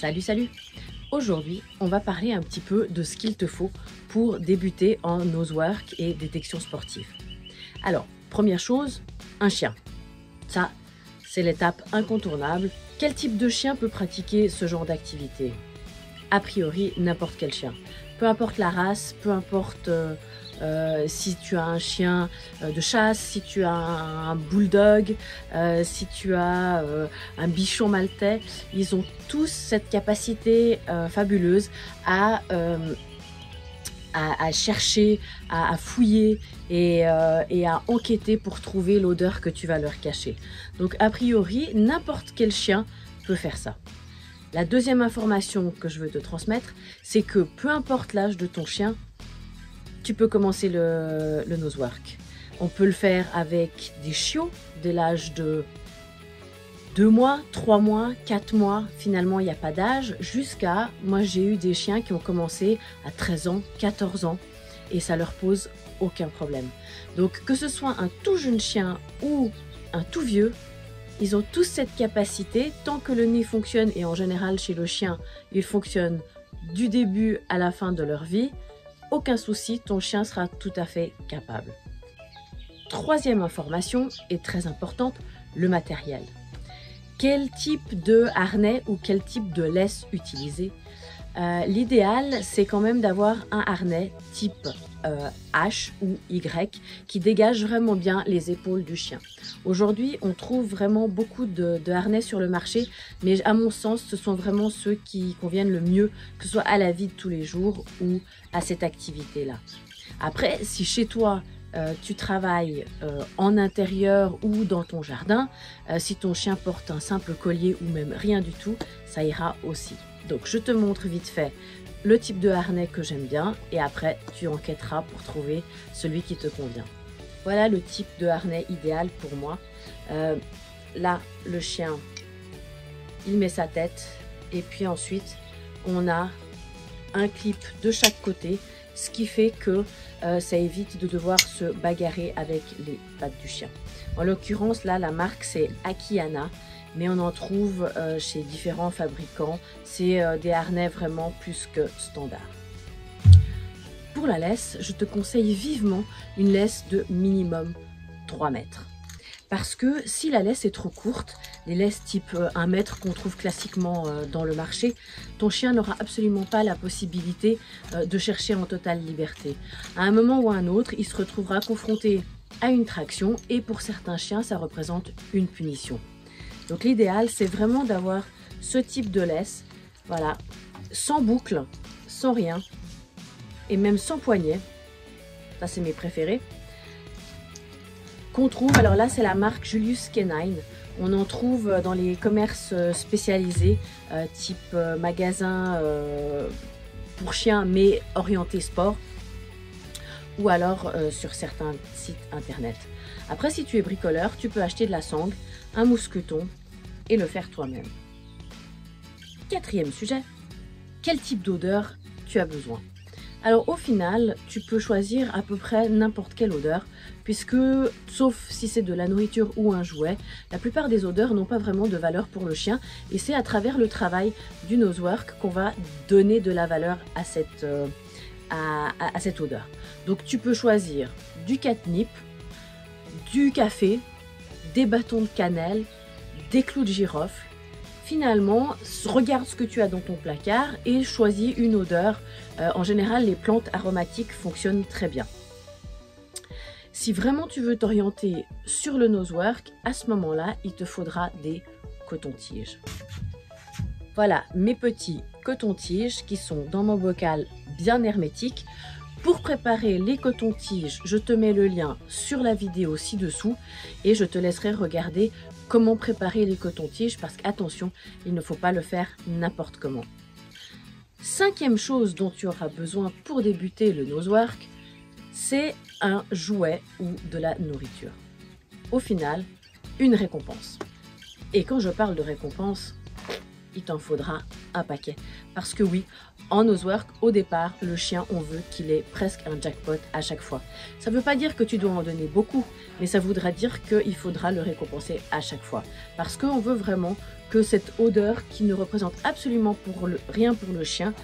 Salut, salut! Aujourd'hui, on va parler un petit peu de ce qu'il te faut pour débuter en nosework et détection sportive. Alors, première chose, un chien. Ça, c'est l'étape incontournable. Quel type de chien peut pratiquer ce genre d'activité? A priori, n'importe quel chien. Peu importe la race, peu importe si tu as un chien de chasse, si tu as un bulldog, si tu as un bichon maltais, ils ont tous cette capacité fabuleuse à chercher, à fouiller et à enquêter pour trouver l'odeur que tu vas leur cacher. Donc a priori, n'importe quel chien peut faire ça. La deuxième information que je veux te transmettre, c'est que peu importe l'âge de ton chien, tu peux commencer le nosework. On peut le faire avec des chiots dès l'âge de 2 mois, 3 mois, 4 mois. Finalement, il n'y a pas d'âge. Jusqu'à, moi j'ai eu des chiens qui ont commencé à 13 ans, 14 ans et ça leur pose aucun problème. Donc que ce soit un tout jeune chien ou un tout vieux, ils ont tous cette capacité, tant que le nez fonctionne, et en général chez le chien, il fonctionne du début à la fin de leur vie, aucun souci, ton chien sera tout à fait capable. Troisième information, et très importante, le matériel. Quel type de harnais ou quel type de laisse utiliser? L'idéal, c'est quand même d'avoir un harnais type H ou Y qui dégage vraiment bien les épaules du chien. Aujourd'hui, on trouve vraiment beaucoup de harnais sur le marché, mais à mon sens, ce sont vraiment ceux qui conviennent le mieux, que ce soit à la vie de tous les jours ou à cette activité-là. Après, si chez toi, tu travailles en intérieur ou dans ton jardin, si ton chien porte un simple collier ou même rien du tout, ça ira aussi. Donc je te montre vite fait le type de harnais que j'aime bien et après tu enquêteras pour trouver celui qui te convient. Voilà le type de harnais idéal pour moi. Là, le chien, il met sa tête et puis ensuite on a un clip de chaque côté, ce qui fait que ça évite de devoir se bagarrer avec les pattes du chien. En l'occurrence, là, la marque c'est Akiana, mais on en trouve chez différents fabricants. C'est des harnais vraiment plus que standard. Pour la laisse, je te conseille vivement une laisse de minimum 3 mètres. Parce que si la laisse est trop courte, les laisses type 1 mètre qu'on trouve classiquement dans le marché, ton chien n'aura absolument pas la possibilité de chercher en totale liberté. À un moment ou à un autre, il se retrouvera confronté à une traction et pour certains chiens, ça représente une punition. Donc l'idéal, c'est vraiment d'avoir ce type de laisse, voilà, sans boucle, sans rien, et même sans poignet. Ça, c'est mes préférés. Qu'on trouve, alors là, c'est la marque Julius Canine. On en trouve dans les commerces spécialisés, type magasin pour chiens, mais orienté sport, ou alors sur certains sites internet. Après, si tu es bricoleur, tu peux acheter de la sangle, un mousqueton et le faire toi-même. Quatrième sujet, quel type d'odeur tu as besoin? Alors au final, tu peux choisir à peu près n'importe quelle odeur, puisque, sauf si c'est de la nourriture ou un jouet, la plupart des odeurs n'ont pas vraiment de valeur pour le chien, et c'est à travers le travail du nosework qu'on va donner de la valeur à cette odeur. Donc tu peux choisir du catnip, du café, des bâtons de cannelle, des clous de girofle. Finalement, regarde ce que tu as dans ton placard et choisis une odeur. En général, les plantes aromatiques fonctionnent très bien. Si vraiment tu veux t'orienter sur le nosework, à ce moment-là, il te faudra des cotons-tiges. Voilà mes petits cotons-tiges qui sont dans mon bocal bien hermétique. Pour préparer les cotons-tiges, je te mets le lien sur la vidéo ci-dessous et je te laisserai regarder comment préparer les cotons-tiges parce qu'attention, il ne faut pas le faire n'importe comment. Cinquième chose dont tu auras besoin pour débuter le nosework, c'est un jouet ou de la nourriture. Au final, une récompense. Et quand je parle de récompense, il t'en faudra un paquet. Parce que oui, en Nosework, au départ, le chien, on veut qu'il ait presque un jackpot à chaque fois. Ça ne veut pas dire que tu dois en donner beaucoup, mais ça voudra dire qu'il faudra le récompenser à chaque fois. Parce qu'on veut vraiment que cette odeur qui ne représente absolument rien pour le chien,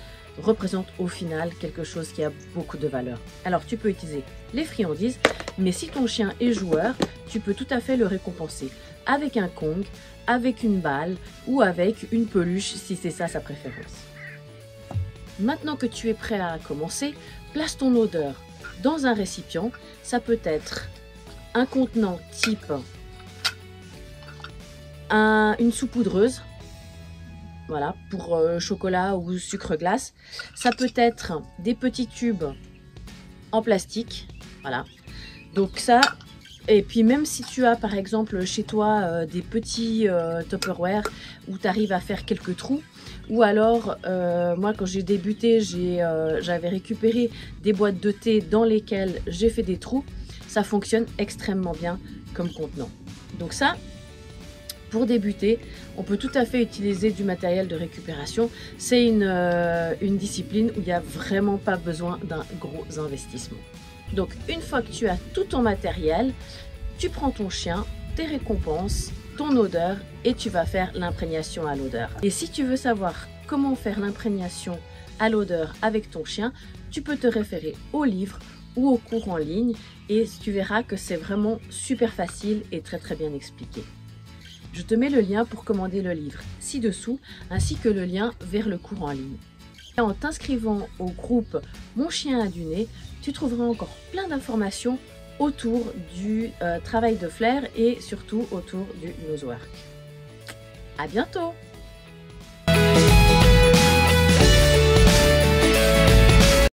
représente au final quelque chose qui a beaucoup de valeur. Alors tu peux utiliser les friandises, mais si ton chien est joueur, tu peux tout à fait le récompenser avec un Kong, avec une balle ou avec une peluche si c'est ça sa préférence. Maintenant que tu es prêt à commencer, place ton odeur dans un récipient. Ça peut être un contenant type une saupoudreuse, voilà, pour chocolat ou sucre glace. Ça peut être des petits tubes en plastique, voilà. Donc ça, et puis même si tu as par exemple chez toi des petits Tupperware où tu arrives à faire quelques trous, ou alors moi quand j'ai débuté, j'avais récupéré des boîtes de thé dans lesquelles j'ai fait des trous, ça fonctionne extrêmement bien comme contenant. Donc ça, pour débuter, on peut tout à fait utiliser du matériel de récupération. C'est une discipline où il n'y a vraiment pas besoin d'un gros investissement. Donc une fois que tu as tout ton matériel, tu prends ton chien, tes récompenses, ton odeur et tu vas faire l'imprégnation à l'odeur. Et si tu veux savoir comment faire l'imprégnation à l'odeur avec ton chien, tu peux te référer au livre ou au cours en ligne et tu verras que c'est vraiment super facile et très bien expliqué. Je te mets le lien pour commander le livre ci-dessous, ainsi que le lien vers le cours en ligne. Et en t'inscrivant au groupe Mon chien a du nez, tu trouveras encore plein d'informations autour du travail de flair et surtout autour du Nosework. À bientôt!